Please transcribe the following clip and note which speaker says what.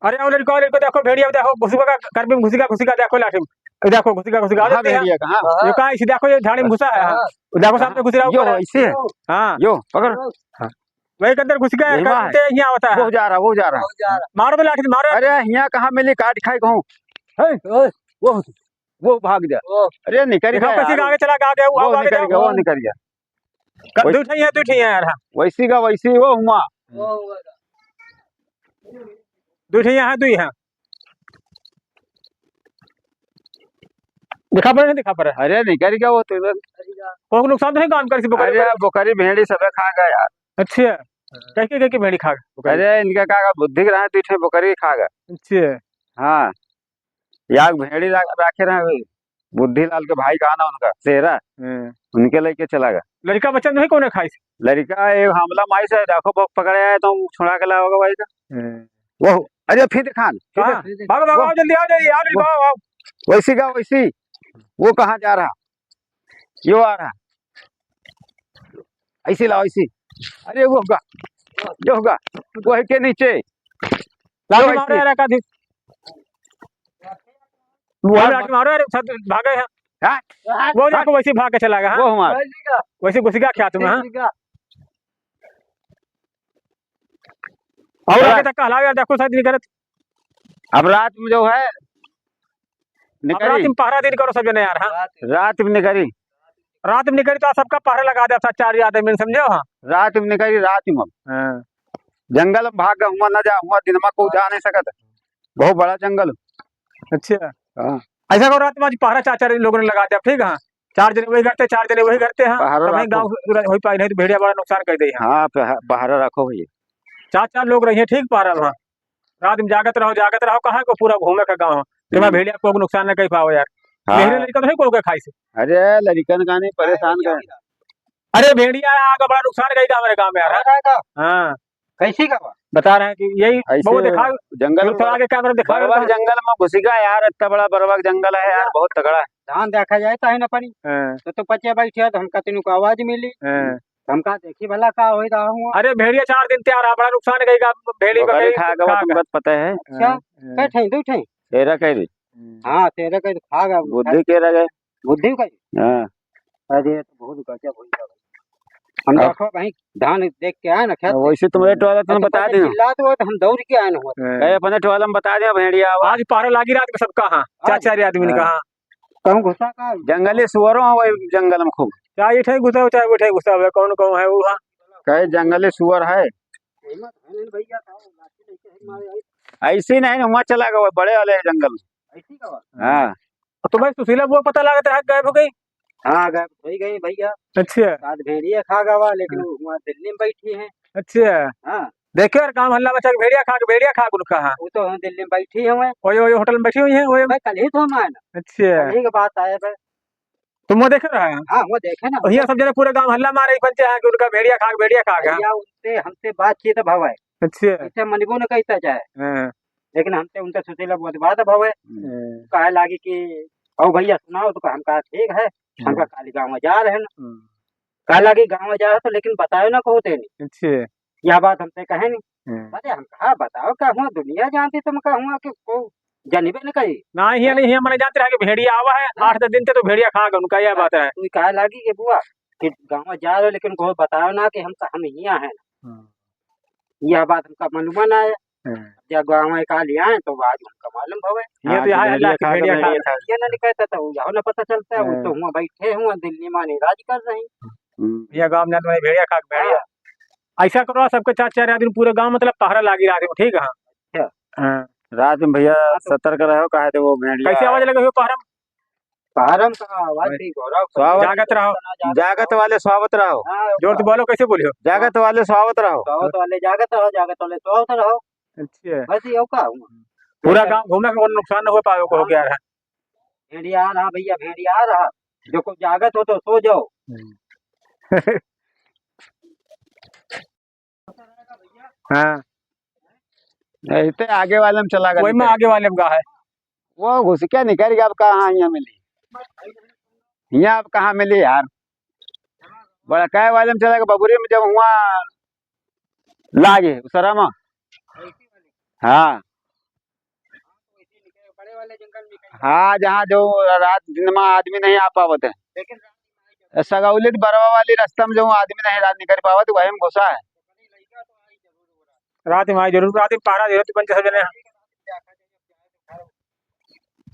Speaker 1: अरे वो लड़का देखो भेड़िया देखो घुसुका का कर में घुसी का देखो लाठी में। देखो घुसी का
Speaker 2: कहाँ भेड़िया कहाँ?
Speaker 1: जो कहा इसी देखो ये झाड़ी में घुसा है। हाँ देखो सामने घुसी रहा
Speaker 2: यो
Speaker 1: ऊपर है।
Speaker 2: ऐसे है।
Speaker 1: हाँ
Speaker 2: यो पकड़।
Speaker 1: वही के अंदर घुस गया
Speaker 2: यही वहाँ है।
Speaker 1: करते यहाँ होता है।
Speaker 2: वो जा रहा।
Speaker 1: मारो तो लाठी से मारो।
Speaker 2: अरे यहाँ कहाँ मिली काट खाई कहूँ। वो वो भाग जा। अरे निकल
Speaker 1: देखो
Speaker 2: गया
Speaker 1: कैसे
Speaker 2: यार।
Speaker 1: आगे चला आगे
Speaker 2: वो
Speaker 1: आगे
Speaker 2: निकल गया वो निकल गया।
Speaker 1: दू ठई है यार। हाँ
Speaker 2: वैसी का वैसी वो हुआ।
Speaker 1: दू ठई है दुई है। दिखा पड़े नहीं दिखा पड़े।
Speaker 2: अरे निकल गया वो तो इधर।
Speaker 1: कोई नुकसान तो नहीं काम कर सी
Speaker 2: अरे बकरी भेड़ी सब खा गया यार।
Speaker 1: अच्छा कैसे भेड़ी खा गए।
Speaker 2: अरे इनका का बुद्धि रहा पीछे बकरी खा गया।
Speaker 1: अच्छा
Speaker 2: हाँ यार भेड़ी रखे रहे बुद्धि लाल के भाई कहा ना उनका सेहरा उनके लेके चला गया।
Speaker 1: लड़का बच्चा नहीं कौन खाई
Speaker 2: लड़का एक हमला माई से देखो पकड़े आए तो छुड़ा के लाओगे भाई का। वो अरे फिर खान
Speaker 1: भागो भागो आओ जल्दी आओ जल्दी आओ लड़का आओ।
Speaker 2: वैसी का वैसी वो कहाँ जा रहा यो आ रहा ऐसी लाओ ऐसी। अरे वो होगा जो होगा वो है के नीचे
Speaker 1: लाठी मारो यार का लाठी मारो यार सब भागे हैं। वो देखो वैसे भाग के चला गया।
Speaker 2: वो हमारा
Speaker 1: वैसे घुस गया क्या तुम्हें। और आगे तक हलाओ यार देखो शायद नहीं करत।
Speaker 2: अब रात में जो है
Speaker 1: रात में पहरा दिन करो सब जने यार। हाँ
Speaker 2: रात में निकली
Speaker 1: तो सबका पहरा लगा दे सब 4 आदमी समझो। हाँ
Speaker 2: रात में निकली रात में जंगल में भाग हुआ न जा हुआ दिन में को जा नहीं सकता बहुत बड़ा जंगल।
Speaker 1: अच्छा ऐसा करो रात में पहरा 4 लोगों ने लगा दिया ठीक है। 4 जने वही करते 4 जने वही करते हैं गाँव हो पाई नहीं तो भेड़िया बड़ा नुकसान कर दे।
Speaker 2: हाँ पहरा रखो भैया
Speaker 1: 4 लोग रहिए ठीक पहरा वहाँ रात में जागत रहो कहाँ को पूरा घूमे का गाँव तुम्हें भेड़िया को नुकसान न कर पाओ यार। मेरे लड़का तो नहीं को खाई से।
Speaker 2: अरे लड़कन का नहीं परेशान कर।
Speaker 1: अरे भेड़िया आगे बड़ा नुकसान करेगा हमारे गाँव में यार। हाँ
Speaker 2: कैसी का
Speaker 1: बता रहे हैं कि यही बहुत दिखा
Speaker 2: जंगल
Speaker 1: आगे कैमरा दिखा
Speaker 2: जंगल में घुसेगा यार इतना बड़ा बरबक जंगल है यार बहुत तगड़ा है।
Speaker 3: धान देखा जाए तो है ना पानी तो बच्चे बैठे तो हमका तीनों को आवाज मिली हमका देखी भला का हो रहा हूँ।
Speaker 1: अरे भेड़िया 4 दिन तैयार बड़ा नुकसान करेगा भेड़ी
Speaker 2: बकरी खाएगा तुमको पता है।
Speaker 3: अच्छा कह ठई दू ठई
Speaker 2: तेरा कह रही।
Speaker 3: हाँ तेरा कह खागा
Speaker 2: बुद्धि कह रहा है
Speaker 3: बुद्धि का।
Speaker 2: हाँ
Speaker 3: अरे तो बहुत गजब हो गया हम देखो भाई धान देख के आए ना खेत
Speaker 2: वैसे तुम्हारे टोला तुमने बता दिया
Speaker 3: चिल्ला तो हम दौड़ के आए ना
Speaker 2: अपने टोला में बता दिया भेड़िया
Speaker 1: आज पहरा लागी रात में सबका। हाँ 4 आदमी ने कहा
Speaker 3: कहूँ घुसा का
Speaker 2: जंगली सुअरों वही जंगल में खूब
Speaker 1: चाहे इठे घुसा चाहे उठे घुसा हुआ कौन कौन है वो।
Speaker 2: कहे जंगली सुअर है ऐसे नहीं वहाँ चला गया बड़े वाले जंगल में। हाँ
Speaker 1: तो भाई सुशीला वो पता लगा गायब हो गई।
Speaker 3: हाँ गायब हो गई भैया।
Speaker 1: अच्छा
Speaker 3: भेड़िया खा गवा लेकिन वहाँ दिल्ली में बैठी है।
Speaker 1: अच्छा
Speaker 3: हाँ
Speaker 1: देखो यार काम हल्ला बचा भेड़िया खा उनका। हाँ
Speaker 3: वो तो दिल्ली में बैठी है
Speaker 1: वही होटल में बैठी हुई है वही
Speaker 3: कल ही तो हम आए ना।
Speaker 1: अच्छा
Speaker 3: कल ही की बात आए भाई
Speaker 1: तुम वो देख रहा है।
Speaker 3: हाँ वो देखे ना
Speaker 1: भैया सब जने पूरे गांव हल्ला मारे पंचे है कि उनका भेड़िया खा गया।
Speaker 3: उनसे हमसे बातचीत भाव है।
Speaker 1: अच्छा
Speaker 3: इससे मनबो न कहता जाए लेकिन हमसे उनसे सुशीला बहुत बात भाव है कहे लागी कि ओ भैया सुनाओ तो हम कहा ठीक है हमका काली गाँव में जा रहे ना कहे लागी गाँव में जा रहे तो लेकिन बताओ ना कहते नहीं।
Speaker 1: अच्छा
Speaker 3: यह बात हमसे कहे नहीं अरे हम कहा बताओ क्या हुआ दुनिया जानती तुम कहूँ कि को जानबे न कही
Speaker 1: ना ही नहीं मैंने जानते रहे कि भेड़िया आवा है 8-10 दिन से तो भेड़िया खा गया उनका यह बात है।
Speaker 3: तू कहे लागी कि बुआ कि गाँव में जा रहे लेकिन को बताओ ना कि हम यहाँ है ना यह बात हमका मालूम आया जब गाँव में काल आए तो आज हमका मालूम भवे
Speaker 1: ये तो यहाँ अल्लाह की भेड़िया खा
Speaker 3: ये ना कहता था यहाँ ना पता चलता है वो तो हुआ बैठे हुआ दिल्ली में राज कर रहे
Speaker 1: ये गाँव में भेड़िया खा भेड़िया ऐसा करो सबके 4 आदमी पूरे गाँव मतलब पहरा लागी रात में ठीक है।
Speaker 2: रात में भैया सतर्क रहो कहे थे वो भेड़िया
Speaker 1: कैसे आवाज लगे हुए
Speaker 3: पहरम का आवाज थी गौरव
Speaker 2: जागत वाले स्वागत रहो
Speaker 1: जोर से बोलो कैसे बोलियो
Speaker 2: जागत वाले स्वागत रहो
Speaker 3: जागत वाले स्वागत रहो।
Speaker 1: अच्छा
Speaker 3: बस ये का
Speaker 1: पूरा गांव घूमे का नुकसान न हो पाए को हो गया है।
Speaker 3: भेड़िया आ रहा भैया भेड़िया आ रहा जो को जागत हो तो सो जाओ।
Speaker 1: हाँ
Speaker 2: इतने आगे वाले में चला गया
Speaker 1: वही में आगे वाले में गा है
Speaker 2: वो घुस क्या निकल गया अब कहाँ यहाँ मिली यहाँ अब कहाँ मिली यार बड़ा काय वाले में चला गया बबुरी में जब हुआ लागे उसरा में। हाँ
Speaker 3: वाले जंगल में कहीं।
Speaker 2: हाँ, जहाँ जो रात दिन में आदमी नहीं आ पावत है,
Speaker 3: लेकिन
Speaker 2: सगौलित बरवा वाली रास्ता में जो आदमी नहीं रात निकल पावत वही में घुसा है।
Speaker 3: लड़का तो आई जरूर हो रहा
Speaker 1: रात में आई जरूर, रात में पहरा देते पंच सब जने।
Speaker 3: है।